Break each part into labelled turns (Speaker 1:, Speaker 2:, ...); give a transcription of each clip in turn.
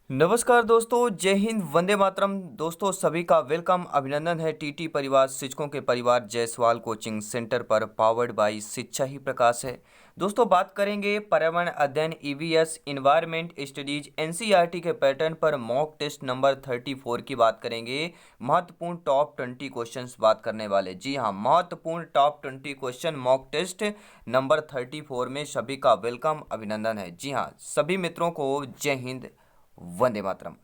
Speaker 1: नमस्कार दोस्तों, जय हिंद, वंदे मातरम। दोस्तों सभी का वेलकम, अभिनंदन है टीटी परिवार, शिक्षकों के परिवार जायसवाल कोचिंग सेंटर पर, पावर्ड बाय शिक्षा ही प्रकाश है। दोस्तों बात करेंगे पर्यावरण अध्ययन ईवीएस इन्वायरमेंट स्टडीज एनसीईआरटी के पैटर्न पर मॉक टेस्ट नंबर 34 की बात करेंगे। महत्वपूर्ण टॉप 20 क्वेश्चंस बात करने वाले। जी हाँ, महत्वपूर्ण top 20 question mock test number 34 में सभी का वेलकम, अभिनंदन है। जी हाँ, सभी मित्रों को जय हिंद, वंदे मातरम।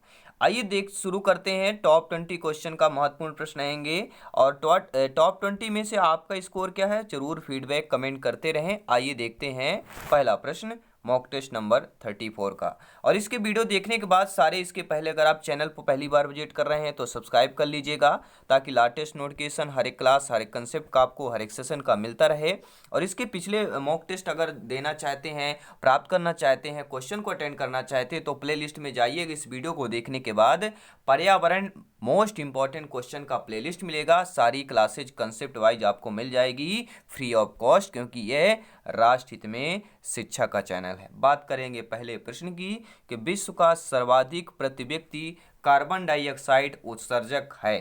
Speaker 1: आइए देख शुरू करते हैं। टॉप 20 क्वेश्चन का महत्वपूर्ण प्रश्न आएंगे और टॉप 20 में से आपका स्कोर क्या है, जरूर फीडबैक कमेंट करते रहें। आइए देखते हैं पहला प्रश्न मॉक टेस्ट नंबर 34 का। और इसके वीडियो देखने के बाद सारे, इसके पहले अगर आप चैनल पर पहली बार विजिट कर रहे हैं तो सब्सक्राइब कर लीजिएगा, ताकि लेटेस्ट नोटिफिकेशन हर एक क्लास, हर एक कंसेप्ट का आपको हर एक सेशन का मिलता रहे। और इसके पिछले मॉक टेस्ट अगर देना चाहते हैं, प्राप्त करना चाहते हैं, क्वेश्चन को अटेंड करना चाहते हैं तो प्ले लिस्ट में जाइएगा। इस वीडियो को देखने के बाद पर्यावरण मोस्ट इंपॉर्टेंट क्वेश्चन का प्लेलिस्ट मिलेगा। सारी क्लासेज कंसेप्ट वाइज आपको मिल जाएगी फ्री ऑफ कॉस्ट, क्योंकि यह राष्ट्र हित में शिक्षा का चैनल है। बात करेंगे पहले प्रश्न की कि विश्व का सर्वाधिक प्रति व्यक्ति कार्बन डाइऑक्साइड उत्सर्जक है।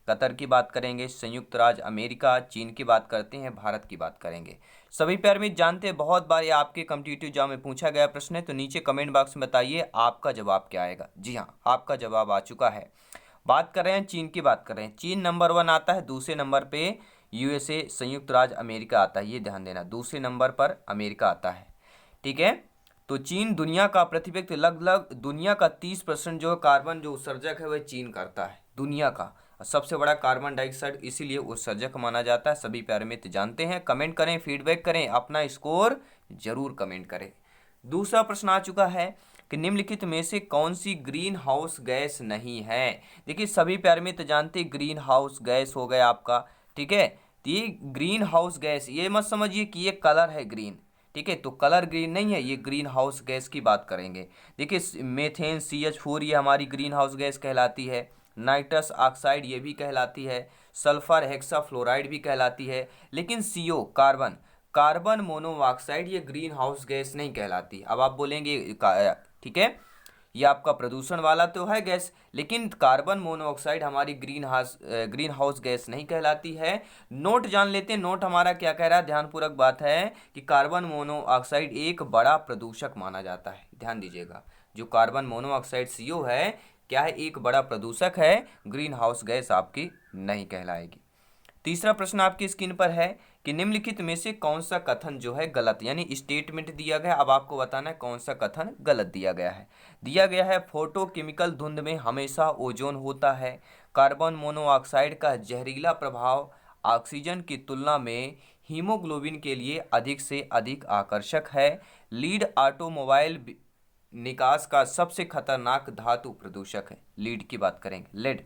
Speaker 1: कतर की बात करेंगे, संयुक्त राज्य अमेरिका, चीन की बात करते हैं, भारत की बात करेंगे। सभी प्यारे मित्र जानते हैं, बहुत बार ये आपके कॉम्पिटिटिव एग्जाम में पूछा गया प्रश्न है, तो नीचे कमेंट बॉक्स में बताइए आपका जवाब क्या आएगा। जी हाँ, आपका जवाब आ चुका है। बात कर रहे हैं चीन की, बात कर रहे हैं। चीन नंबर 1 आता है, दूसरे नंबर पे यूएसए संयुक्त राज्य अमेरिका आता है। ये ध्यान देना, दूसरे नंबर पर अमेरिका आता है। ठीक है, तो चीन दुनिया का प्रति व्यक्ति लगभग दुनिया का 30% जो कार्बन जो उत्सर्जक है वह चीन करता है, दुनिया का सबसे बड़ा कार्बन डाइऑक्साइड इसीलिए उत्सर्जक माना जाता है। सभी प्यारे मित्र जानते हैं। कमेंट करें, फीडबैक करें, अपना स्कोर जरूर कमेंट करें। दूसरा प्रश्न आ चुका है कि निम्नलिखित में से कौन सी ग्रीन हाउस गैस नहीं है। देखिए सभी प्यारे मित्र जानते हैं, ग्रीन हाउस गैस हो गया आपका। ठीक है, तो ये ग्रीन हाउस गैस, ये मत समझिए कि ये कलर है ग्रीन। ठीक है, तो कलर ग्रीन नहीं है, ये ग्रीन हाउस गैस की बात करेंगे। देखिए मेथेन CH4 ये हमारी ग्रीन हाउस गैस कहलाती है। नाइट्रस ऑक्साइड ये भी कहलाती है। सल्फर हेक्साफ्लोराइड भी कहलाती है। लेकिन CO कार्बन, कार्बन मोनोऑक्साइड ये ग्रीन हाउस गैस नहीं कहलाती। अब आप बोलेंगे ठीक है, ये आपका प्रदूषण वाला तो है गैस, लेकिन कार्बन मोनोऑक्साइड हमारी ग्रीन हाउस गैस नहीं कहलाती है। नोट जान लेते हैं, नोट हमारा क्या कह रहा है, ध्यानपूर्वक बात है कि कार्बन मोनोऑक्साइड एक बड़ा प्रदूषक माना जाता है। ध्यान दीजिएगा, जो कार्बन मोनोऑक्साइड CO है क्या है, एक बड़ा प्रदूषक है, ग्रीन हाउस गैस आपकी नहीं कहलाएगी। तीसरा प्रश्न आपकी स्क्रीन पर है कि निम्नलिखित में से कौन सा कथन जो है गलत, यानी स्टेटमेंट दिया गया, अब आपको बताना है कौन सा कथन गलत दिया गया है। दिया गया है फोटोकेमिकल धुंध में हमेशा ओजोन होता है। कार्बन मोनोऑक्साइड का जहरीला प्रभाव ऑक्सीजन की तुलना में हीमोग्लोबिन के लिए अधिक से अधिक आकर्षक है। लीड ऑटोमोबाइल निकास का सबसे खतरनाक धातु प्रदूषक है। लीड की बात करेंगे, लेड।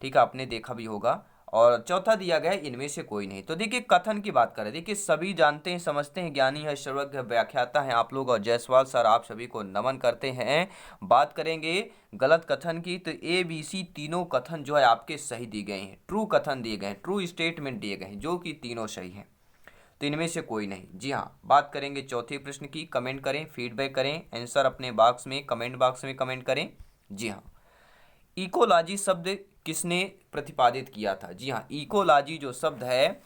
Speaker 1: ठीक है, आपने देखा भी होगा। और चौथा दिया गया है इनमें से कोई नहीं। तो देखिए कथन की बात करें, देखिए सभी जानते हैं, समझते हैं, ज्ञानी है, सर्वज्ञ व्याख्याता हैं आप लोग, और जायसवाल सर आप सभी को नमन करते हैं। बात करेंगे गलत कथन की, तो ABC तीनों कथन जो है आपके सही दिए गए हैं, ट्रू कथन दिए गए हैं, ट्रू स्टेटमेंट दिए गए हैं, जो कि तीनों सही हैं। तो इनमें से कोई नहीं। जी हाँ, बात करेंगे चौथे प्रश्न की। कमेंट करें, फीडबैक करें, आंसर अपने बॉक्स में, कमेंट बॉक्स में कमेंट करें। जी हाँ, इकोलॉजी शब्द किसने प्रतिपादित किया था। जी हाँ, इकोलॉजी जो शब्द है,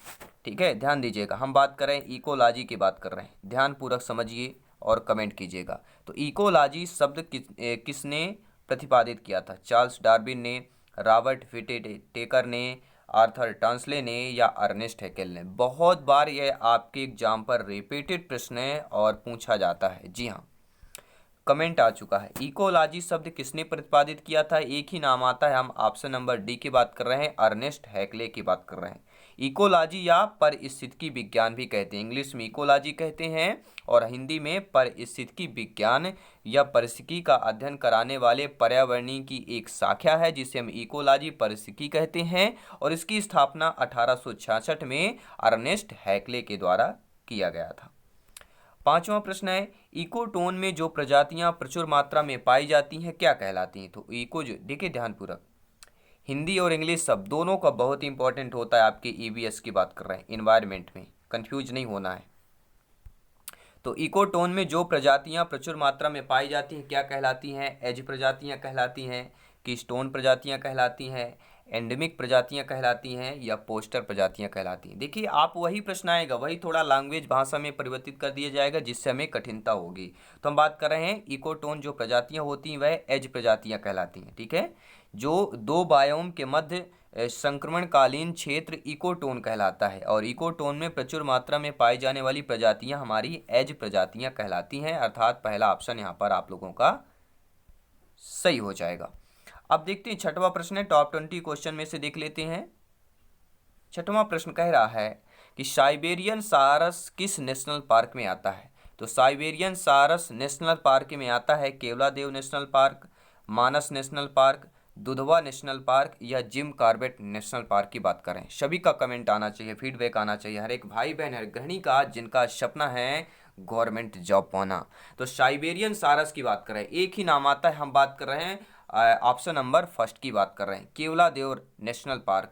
Speaker 1: ठीक है, ध्यान दीजिएगा, हम बात कर रहे हैं इकोलॉजी की बात कर रहे हैं, ध्यान पूर्वक समझिए और कमेंट कीजिएगा। तो इकोलॉजी शब्द किसने प्रतिपादित किया था। चार्ल्स डार्विन ने, रॉबर्ट टेकर ने, आर्थर टॉन्सले ने, या अर्नेस्ट हैकेल ने। बहुत बार यह आपके एग्जाम पर रिपीटेड प्रश्न है और पूछा जाता है। जी हाँ, कमेंट आ चुका है। इकोलॉजी शब्द किसने प्रतिपादित किया था, एक ही नाम आता है, हम ऑप्शन नंबर डी की बात कर रहे हैं, अर्नेस्ट हैकले की बात कर रहे हैं। इकोलॉजी या परिस्थितिकी विज्ञान भी कहते हैं, इंग्लिश में इकोलॉजी कहते हैं और हिंदी में परिस्थितिकी विज्ञान या परिस्थितिकी का अध्ययन कराने वाले पर्यावरणीय की एक शाखा है, जिसे हम इकोलॉजी परिस्थितिकी कहते हैं। और इसकी स्थापना 1866 में अर्नेस्ट हैकले के द्वारा किया गया था। पांचवा प्रश्न है, इकोटोन में जो प्रजातियां प्रचुर मात्रा में पाई जाती हैं क्या कहलाती हैं। तो इको जो, देखिए ध्यानपूर्वक, हिंदी और इंग्लिश शब्द दोनों का बहुत इंपॉर्टेंट होता है आपके EVS की बात कर रहे हैं, इन्वायरमेंट में कंफ्यूज नहीं होना है। तो इकोटोन में जो प्रजातियां प्रचुर मात्रा में पाई जाती हैं क्या कहलाती हैं? एज प्रजातियां कहलाती हैं, कीस्टोन प्रजातियां कहलाती हैं, एंडेमिक प्रजातियां कहलाती हैं, या पोस्टर प्रजातियां कहलाती हैं। देखिए आप वही प्रश्न आएगा, वही थोड़ा लैंग्वेज भाषा में परिवर्तित कर दिया जाएगा जिससे हमें कठिनता होगी। तो हम बात कर रहे हैं इकोटोन जो प्रजातियां होती हैं वह एज प्रजातियां कहलाती हैं। ठीक है, जो दो बायोम के मध्य संक्रमणकालीन क्षेत्र इकोटोन कहलाता है, और इकोटोन में प्रचुर मात्रा में पाई जाने वाली प्रजातियां हमारी एज प्रजातियां कहलाती हैं, अर्थात पहला ऑप्शन यहाँ पर आप लोगों का सही हो जाएगा। अब देखते हैं छठवां प्रश्न है, टॉप 20 क्वेश्चन में से देख लेते हैं। छठवां प्रश्न कह रहा है कि साइबेरियन सारस किस नेशनल पार्क में आता है? तो साइबेरियन सारस नेशनल पार्क में आता है Keoladeo national park, Manas national park, Dudhwa national park, या जिम कॉर्बेट नेशनल पार्क की बात करें। सभी का कमेंट आना चाहिए, फीडबैक आना चाहिए, हर एक भाई बहन हर गृहिणी का जिनका सपना है गवर्नमेंट जॉब पाना। तो साइबेरियन सारस की बात करें, एक ही नाम आता है, हम बात कर रहे हैं ऑप्शन नंबर फर्स्ट की बात कर रहे हैं, केवलादेव नेशनल पार्क,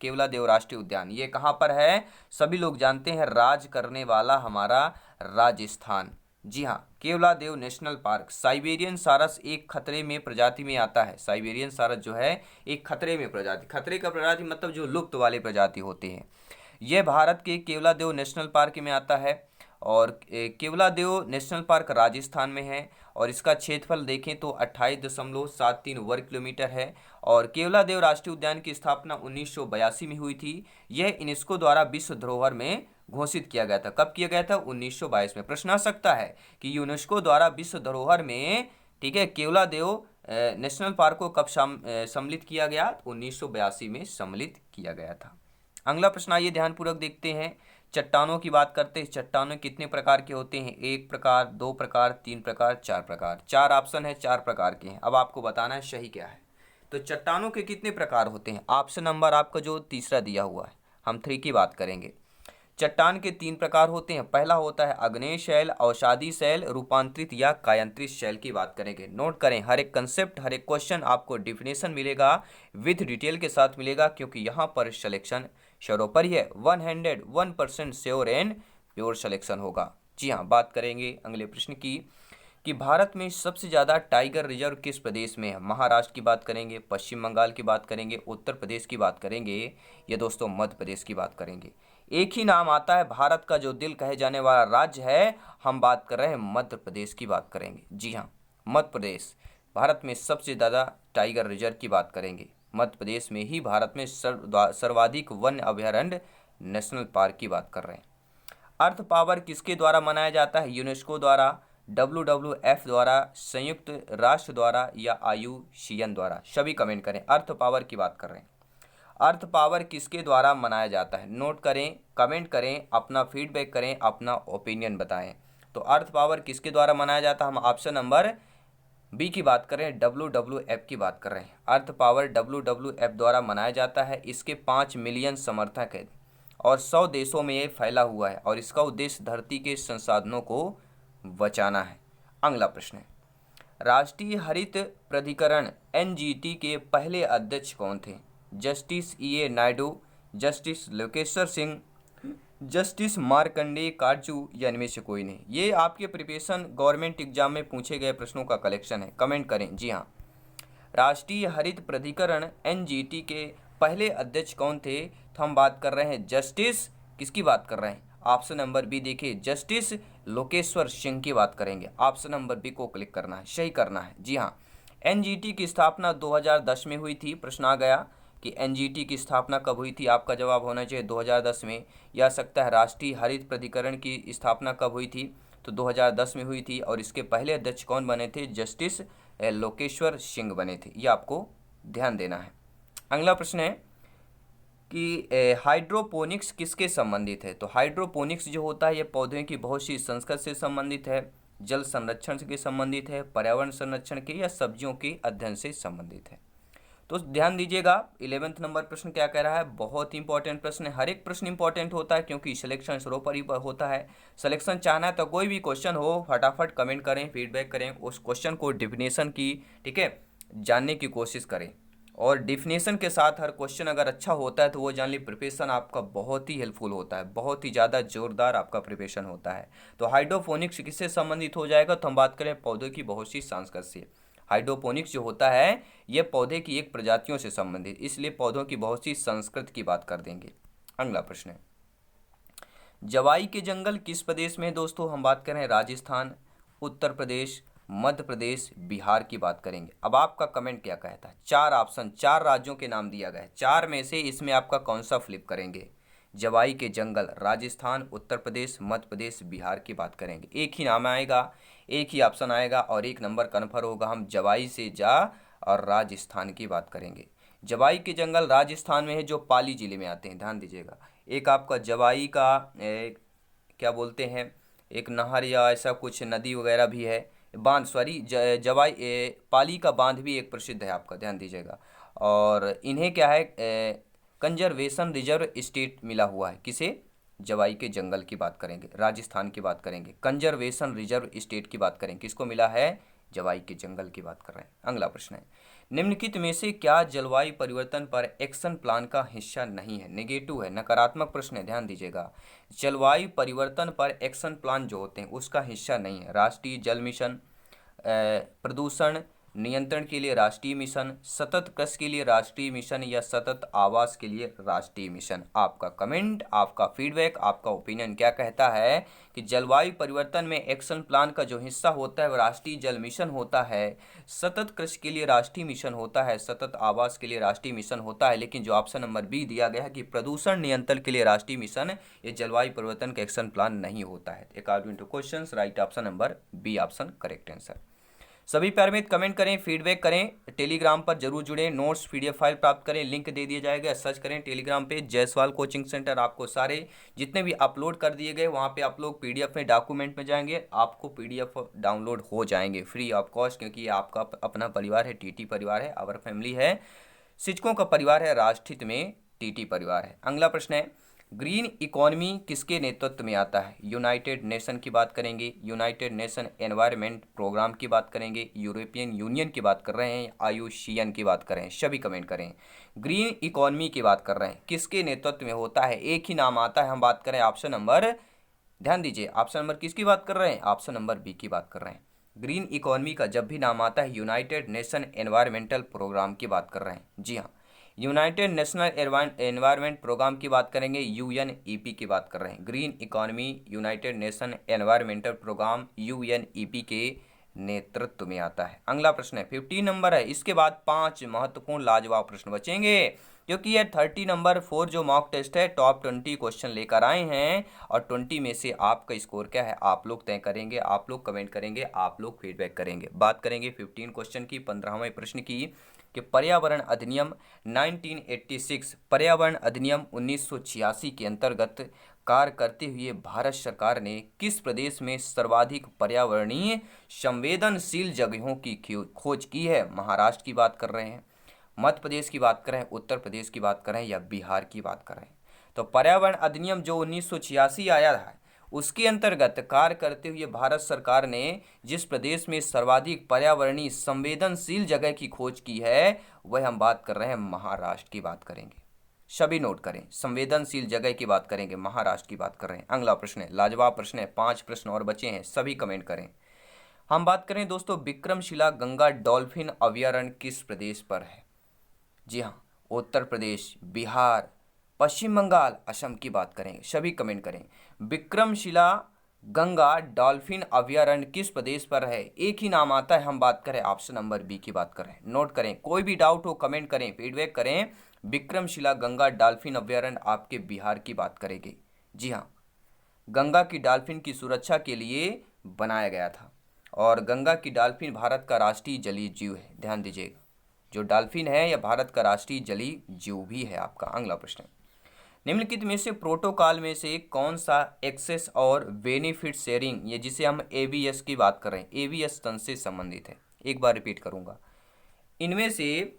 Speaker 1: केवलादेव राष्ट्रीय उद्यान। ये कहाँ पर है? सभी लोग जानते हैं, राज करने वाला हमारा राजस्थान। जी हाँ, केवलादेव नेशनल पार्क। साइबेरियन सारस एक खतरे में प्रजाति में आता है। साइबेरियन सारस जो है एक खतरे में प्रजाति, खतरे का प्रजाति मतलब जो लुप्त वाले प्रजाति होते हैं। यह भारत के केवलादेव नेशनल पार्क में आता है, और केवलादेव नेशनल पार्क राजस्थान में है, और इसका क्षेत्रफल देखें तो 28.73 वर्ग किलोमीटर है। और केवलादेव राष्ट्रीय उद्यान की स्थापना 1982 में हुई थी। यह यूनेस्को द्वारा विश्व धरोहर में घोषित किया गया था। कब किया गया था? 1922 में। प्रश्न आ सकता है कि यूनेस्को द्वारा विश्व धरोहर में, ठीक है, केवलादेव नेशनल पार्क को कब सम्मिलित किया गया? 1982 में सम्मिलित किया गया था। अगला प्रश्न आइए ध्यानपूर्वक देखते हैं। चट्टानों की बात करते हैं। चट्टानों कितने प्रकार के होते हैं? 1 प्रकार, 2 प्रकार, 3 प्रकार, 4 प्रकार। 4 ऑप्शन है, 4 प्रकार के हैं। अब आपको बताना है सही क्या है। तो चट्टानों के कितने प्रकार होते हैं? ऑप्शन नंबर आपका जो तीसरा दिया हुआ है, हम 3 की बात करेंगे। चट्टान के 3 प्रकार होते हैं। पहला होता है आग्नेय शैल, अवसादी शैल, रूपांतरित या कायांतरित शैल की बात करेंगे। नोट करें, हर एक कंसेप्ट, हर एक क्वेश्चन आपको डिफिनेशन मिलेगा, विथ डिटेल के साथ मिलेगा, क्योंकि यहाँ पर सिलेक्शन सर्वोपरि है। 101% श्योर एंड प्योर सिलेक्शन होगा। जी हाँ, बात करेंगे अगले प्रश्न की कि भारत में सबसे ज़्यादा टाइगर रिजर्व किस प्रदेश में है? महाराष्ट्र की बात करेंगे, पश्चिम बंगाल की बात करेंगे, उत्तर प्रदेश की बात करेंगे, या दोस्तों मध्य प्रदेश की बात करेंगे। एक ही नाम आता है, भारत का जो दिल कहे जाने वाला राज्य है, हम बात कर रहे हैं मध्य प्रदेश की बात करेंगे। जी हाँ, मध्य प्रदेश भारत में सबसे ज़्यादा टाइगर रिजर्व की बात करेंगे। मध्य प्रदेश में ही भारत में सर्वाधिक वन्य अभयारण्य नेशनल पार्क की बात कर रहे हैं। अर्थ पावर किसके द्वारा मनाया जाता है? यूनेस्को द्वारा, WWF द्वारा, संयुक्त राष्ट्र द्वारा, या IUCN द्वारा। सभी कमेंट करें, अर्थ पावर की बात कर रहे हैं। अर्थ पावर किसके द्वारा मनाया जाता है? नोट करें, कमेंट करें, अपना फीडबैक करें, अपना ओपिनियन बताएं। तो अर्थ पावर किसके द्वारा मनाया जाता है? हम ऑप्शन नंबर बी की बात कर रहे हैं, WWF की बात कर रहे हैं। अर्थ पावर WWF द्वारा मनाया जाता है। इसके 5 मिलियन समर्थक हैं और 100 देशों में ये फैला हुआ है, और इसका उद्देश्य धरती के संसाधनों को बचाना है। अगला प्रश्न है, राष्ट्रीय हरित प्राधिकरण NGT के पहले अध्यक्ष कौन थे? Justice EA Naidu, justice Lokeshwar Singh, justice Markandey Katju, या इनमें से कोई नहीं। ये आपके प्रिपरेशन गवर्नमेंट एग्जाम में पूछे गए प्रश्नों का कलेक्शन है, कमेंट करें। जी हाँ, राष्ट्रीय हरित प्राधिकरण NGT के पहले अध्यक्ष कौन थे? तो हम बात कर रहे हैं जस्टिस, किसकी बात कर रहे हैं? ऑप्शन नंबर बी देखिए, जस्टिस लोकेश्वर सिंह की बात करेंगे। ऑप्शन नंबर बी को क्लिक करना है, सही करना है। जी हाँ, NGT की स्थापना 2010 में हुई थी। प्रश्न आ गया कि NGT की स्थापना कब हुई थी? आपका जवाब होना चाहिए 2010 में। या सकता है राष्ट्रीय हरित प्राधिकरण की स्थापना कब हुई थी? तो 2010 में हुई थी, और इसके पहले अध्यक्ष कौन बने थे? जस्टिस लोकेश्वर सिंह बने थे। ये आपको ध्यान देना है। अगला प्रश्न है कि हाइड्रोपोनिक्स किसके संबंधित है? तो हाइड्रोपोनिक्स जो होता है ये पौधों की बहुत सी संस्कृत से संबंधित है, जल संरक्षण के संबंधित है, पर्यावरण संरक्षण के, या सब्जियों के अध्ययन से संबंधित है। तो ध्यान दीजिएगा, 11वें नंबर प्रश्न क्या कह रहा है? बहुत ही इंपॉर्टेंट प्रश्न है। हर एक प्रश्न इंपॉर्टेंट होता है, क्योंकि सिलेक्शन सर्वोपरि होता है। सिलेक्शन चाहना है तो कोई भी क्वेश्चन हो, फटाफट कमेंट करें, फीडबैक करें, उस क्वेश्चन को डिफिनेशन की, ठीक है, जानने की कोशिश करें। और डिफिनेशन के साथ हर क्वेश्चन अगर अच्छा होता है तो वो जान ली प्रिपरेशन आपका बहुत ही हेल्पफुल होता है, बहुत ही ज़्यादा जोरदार आपका प्रिपरेशन होता है। तो हाइड्रोपोनिक्स किससे संबंधित हो जाएगा, तो हम बात करें पौधों की बहुत सी सांस्कृतिक से। हाइड्रोपोनिक्स जो होता है ये पौधे की एक प्रजातियों से संबंधित, इसलिए पौधों की बहुत सी संस्कृति की बात कर देंगे। अगला प्रश्न है, जवाई के जंगल किस प्रदेश में है दोस्तों, हम बात करें राजस्थान, उत्तर प्रदेश, मध्य प्रदेश, बिहार की बात करेंगे। अब आपका कमेंट क्या कहता है, चार ऑप्शन, चार राज्यों के नाम दिया गया है, चार में से इसमें आपका कौन सा फ्लिप करेंगे। जवाई के जंगल राजस्थान, उत्तर प्रदेश, मध्य प्रदेश, बिहार की बात करेंगे। एक ही नाम आएगा, एक ही ऑप्शन आएगा और एक नंबर कन्फर्म होगा। हम जवाई से जा और राजस्थान की बात करेंगे। जवाई के जंगल राजस्थान में है, जो पाली जिले में आते हैं, ध्यान दीजिएगा। एक आपका जवाई का क्या बोलते हैं, एक नहर या ऐसा कुछ नदी वगैरह भी है, बांध, सॉरी, जवाई पाली का बांध भी एक प्रसिद्ध है आपका, ध्यान दीजिएगा। और इन्हें क्या है, कंजर्वेशन रिजर्व स्टेट मिला हुआ है, किसे, जवाई के जंगल की बात करेंगे, राजस्थान की बात करेंगे। कंजर्वेशन रिजर्व स्टेट की बात करें, किसको मिला है, जवाई के जंगल की बात कर रहे हैं। अगला प्रश्न है, निम्नलिखित में से क्या जलवायु परिवर्तन पर एक्शन प्लान का हिस्सा नहीं है, नेगेटिव है, नकारात्मक प्रश्न है, ध्यान दीजिएगा। जलवायु परिवर्तन पर एक्शन प्लान जो होते हैं उसका हिस्सा नहीं है। राष्ट्रीय जल मिशन, प्रदूषण नियंत्रण के लिए राष्ट्रीय मिशन, सतत कृषि के लिए राष्ट्रीय मिशन या सतत आवास के लिए राष्ट्रीय मिशन। आपका कमेंट, आपका फीडबैक, आपका ओपिनियन क्या कहता है कि जलवायु परिवर्तन में एक्शन प्लान का जो हिस्सा होता है वो राष्ट्रीय जल मिशन होता है, सतत कृषि के लिए राष्ट्रीय मिशन होता है, सतत आवास के लिए राष्ट्रीय मिशन होता है। लेकिन जो ऑप्शन नंबर बी दिया गया है कि प्रदूषण नियंत्रण के लिए राष्ट्रीय मिशन, ये जलवायु परिवर्तन का एक्शन प्लान नहीं होता है। According to question, right option number B option correct answer. सभी प्यारे मित्र कमेंट करें, फीडबैक करें, टेलीग्राम पर जरूर जुड़ें, नोट्स पीडीएफ फाइल प्राप्त करें, लिंक दे दिया जाएगा, सर्च करें टेलीग्राम पे जायसवाल कोचिंग सेंटर। आपको सारे जितने भी अपलोड कर दिए गए वहाँ पे आप लोग पीडीएफ में डॉक्यूमेंट में जाएंगे, आपको पीडीएफ डाउनलोड हो जाएंगे फ्री ऑफ कॉस्ट, क्योंकि ये आपका अपना परिवार है, टीटी परिवार है, आवर फैमिली है, शिक्षकों का परिवार है, राष्ट्रहित में टीटी परिवार है। अगला प्रश्न है, ग्रीन इकोनॉमी किसके नेतृत्व में आता है, यूनाइटेड नेशन की बात करेंगे, यूनाइटेड नेशन एनवायरनमेंट प्रोग्राम की बात करेंगे, यूरोपियन यूनियन की बात कर रहे हैं, आयुषियन की बात कर रहे हैं, सभी कमेंट करें। ग्रीन इकोनॉमी की बात कर रहे हैं, किसके नेतृत्व में होता है, एक ही नाम आता है, हम बात करें ऑप्शन नंबर, ध्यान दीजिए, ऑप्शन नंबर किसकी बात कर रहे हैं, ऑप्शन नंबर बी की बात कर रहे हैं। ग्रीन इकोनॉमी का जब भी नाम आता है यूनाइटेड नेशन एनवायरमेंटल प्रोग्राम की बात कर रहे हैं। जी हाँ, यूनाइटेड नेशनल एनवायरनमेंट प्रोग्राम की बात करेंगे, यूएनईपी की बात कर रहे हैं। Green economy United Nation environmental programme UNEP के नेतृत्व में आता है। अगला प्रश्न है 15 नंबर है, इसके बाद 5 महत्वपूर्ण लाजवाब प्रश्न बचेंगे, क्योंकि ये 30 नंबर 4 जो मॉक टेस्ट है टॉप 20 क्वेश्चन लेकर आए हैं और 20 में से आपका स्कोर क्या है आप लोग तय करेंगे, आप लोग कमेंट करेंगे, आप लोग फीडबैक करेंगे। बात करेंगे 15 क्वेश्चन की, 15वें प्रश्न की, कि पर्यावरण अधिनियम 1986, पर्यावरण अधिनियम 1986 के अंतर्गत कार्य करते हुए भारत सरकार ने किस प्रदेश में सर्वाधिक पर्यावरणीय संवेदनशील जगहों की खोज की है। महाराष्ट्र की बात कर रहे हैं, मध्य प्रदेश की बात करें, उत्तर प्रदेश की बात करें या बिहार की बात करें। तो पर्यावरण अधिनियम जो 1986 आया है उसके अंतर्गत कार्य करते हुए भारत सरकार ने जिस प्रदेश में सर्वाधिक पर्यावरणीय संवेदनशील जगह की खोज की है वह हम बात कर रहे हैं महाराष्ट्र की बात करेंगे। सभी नोट करें, संवेदनशील जगह की बात करेंगे, महाराष्ट्र की बात कर रहे हैं। अगला प्रश्न है, लाजवाब प्रश्न है, 5 प्रश्न और बचे हैं, सभी कमेंट करें। हम बात करें दोस्तों विक्रमशिला गंगा डॉल्फिन अभयारण्य किस प्रदेश पर है। जी हाँ, उत्तर प्रदेश, बिहार, पश्चिम बंगाल, असम की बात करेंगे, सभी कमेंट करें। विक्रमशिला गंगा डॉल्फिन अभयारण्य किस प्रदेश पर है, एक ही नाम आता है, हम बात करें ऑप्शन नंबर बी की बात करें। नोट करें, कोई भी डाउट हो कमेंट करें, फीडबैक करें। विक्रमशिला गंगा डॉल्फिन अभयारण्य आपके बिहार की बात करेंगे। जी हाँ, गंगा की डॉल्फिन की सुरक्षा के लिए बनाया गया था और गंगा की डॉल्फिन भारत का राष्ट्रीय जलीय जीव है, ध्यान दीजिएगा। जो डॉल्फिन है यह भारत का राष्ट्रीय जलीय जीव भी है आपका। अगला प्रश्न, निम्नलिखित में से प्रोटोकॉल में से कौन सा एक्सेस और बेनिफिट शेयरिंग, ये जिसे हम एबीएस की बात कर रहे हैं, एबीएस तंत्र से संबंधित है। एक बार रिपीट करूंगा, इनमें से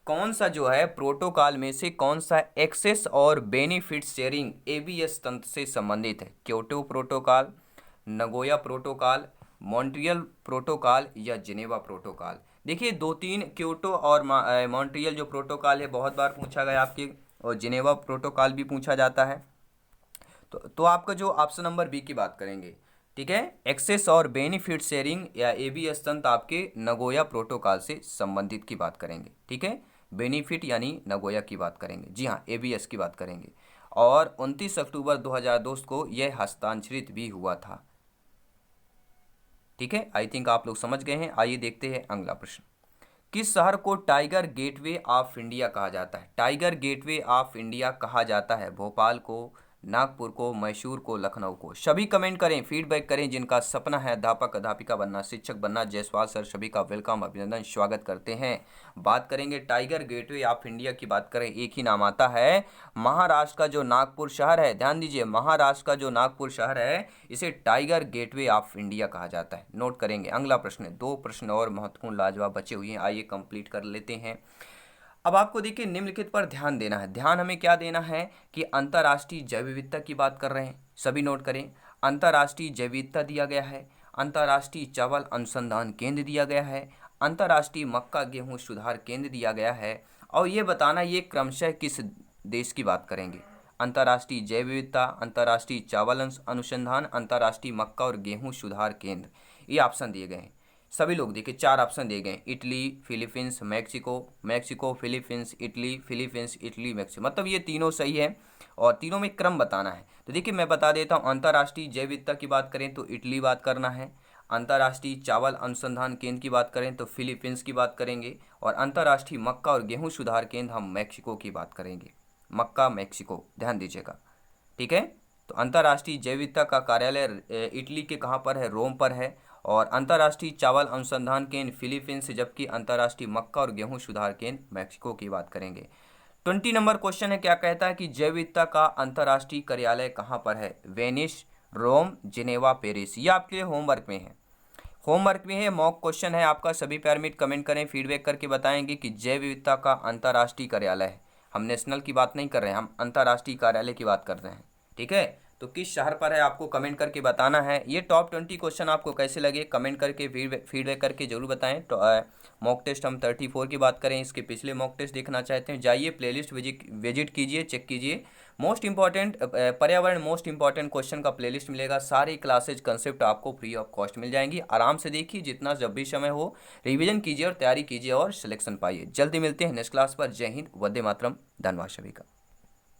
Speaker 1: कौन सा जो है प्रोटोकॉल में से कौन सा एक्सेस और बेनिफिट शेयरिंग एबीएस तंत्र से संबंधित है। Kyoto protocol, Nagoya protocol, Montreal protocol या जिनेवा प्रोटोकॉल। देखिए 2-3 क्योटो और मॉन्ट्रियल जो प्रोटोकॉल है बहुत बार पूछा गया आपके, और जिनेवा प्रोटोकॉल भी पूछा जाता है। तो आपका जो ऑप्शन नंबर बी की बात करेंगे, ठीक है। एक्सेस और बेनिफिट शेयरिंग या एबीएस तंत्र आपके नगोया प्रोटोकॉल से संबंधित की बात करेंगे, ठीक है। बेनिफिट यानी नगोया की बात करेंगे, जी हाँ, एबीएस की बात करेंगे। और 29 अक्टूबर 2002 को यह हस्तांतरित भी हुआ था, ठीक है। आई थिंक आप लोग समझ गए हैं। आइए देखते हैं अगला प्रश्न। किस शहर को टाइगर गेटवे ऑफ इंडिया कहा जाता है? टाइगर गेटवे ऑफ इंडिया कहा जाता है भोपाल को, नागपुर को, मैसूर को, लखनऊ को। सभी कमेंट करें, फीडबैक करें। जिनका सपना है अध्यापक अध्यापिका बनना, शिक्षक बनना, जायसवाल सर सभी का वेलकम, अभिनंदन, स्वागत करते हैं। बात करेंगे टाइगर गेटवे ऑफ इंडिया की बात करें, एक ही नाम आता है। महाराष्ट्र का जो नागपुर शहर है, ध्यान दीजिए, महाराष्ट्र का जो नागपुर शहर है इसे टाइगर गेटवे ऑफ इंडिया कहा जाता है। नोट करेंगे। अगला प्रश्न, 2 प्रश्न और महत्वपूर्ण लाजवाब बचे हुए हैं, आइए कंप्लीट कर लेते हैं। अब आपको देखिए निम्नलिखित पर ध्यान देना है। ध्यान हमें क्या देना है कि अंतर्राष्ट्रीय जैव विविधता की बात कर रहे हैं, सभी नोट करें। अंतर्राष्ट्रीय जैव विविधता दिया गया है, अंतर्राष्ट्रीय चावल अनुसंधान केंद्र दिया गया है, अंतर्राष्ट्रीय मक्का गेहूं सुधार केंद्र दिया गया है, और ये बताना ये क्रमशः किस देश की बात करेंगे। अंतर्राष्ट्रीय जैव विविधता, अंतर्राष्ट्रीय चावल अनुसंधान, अंतर्राष्ट्रीय मक्का और गेहूं सुधार केंद्र, ये ऑप्शन दिए गए हैं। सभी लोग देखिए 4 ऑप्शन दिए गए, Italy, Philippines, Mexico, Mexico, Philippines, Italy, Philippines, Italy, Mexico, मतलब ये तीनों सही है और तीनों में क्रम बताना है। तो देखिए मैं बता देता हूँ, अंतर्राष्ट्रीय जैव विविधता की बात करें तो इटली बात करना है, अंतर्राष्ट्रीय चावल अनुसंधान केंद्र की बात करें तो फिलीपींस की बात करेंगे, और अंतर्राष्ट्रीय मक्का और गेहूँ सुधार केंद्र हम मैक्सिको की बात करेंगे। मक्का, मैक्सिको, ध्यान दीजिएगा, ठीक है। तो अंतर्राष्ट्रीय जैव विविधता का कार्यालय इटली के कहाँ पर है? रोम पर है। और अंतर्राष्ट्रीय चावल अनुसंधान केंद्र फिलीपींस, जबकि अंतर्राष्ट्रीय मक्का और गेहूं सुधार केंद्र मैक्सिको की बात करेंगे। 20 नंबर क्वेश्चन है, क्या कहता है कि जैव विविधता का अंतर्राष्ट्रीय कार्यालय कहाँ पर है? वेनिस, रोम, जिनेवा, पेरिस। ये आपके लिए होमवर्क में है, होमवर्क में है, मॉक क्वेश्चन है आपका। सभी पैरामीटर कमेंट करें, फीडबैक करके बताएंगे कि जैव विविधता का अंतर्राष्ट्रीय कार्यालय है। हम नेशनल की बात नहीं कर रहे हैं, हम अंतर्राष्ट्रीय कार्यालय की बात कर रहे हैं, ठीक है। तो किस शहर पर है आपको कमेंट करके बताना है। ये टॉप 20 क्वेश्चन आपको कैसे लगे कमेंट करके फीडबैक करके जरूर बताएं। तो मॉक टेस्ट हम 34 की बात करें, इसके पिछले मॉक टेस्ट देखना चाहते हैं, जाइए प्लेलिस्ट विजिट कीजिए, चेक कीजिए। मोस्ट इंपॉर्टेंट पर्यावरण मोस्ट इंपॉर्टेंट क्वेश्चन का प्लेलिस्ट मिलेगा। सारी क्लासेज कंसेप्ट आपको फ्री ऑफ कॉस्ट मिल जाएंगी। आराम से देखिए, जितना जब भी समय हो रिवीजन कीजिए और तैयारी कीजिए और सिलेक्शन पाइए। जल्दी मिलते हैं नेक्स्ट क्लास पर। जय हिंद, वंदे मातरम, धन्यवाद सभी का।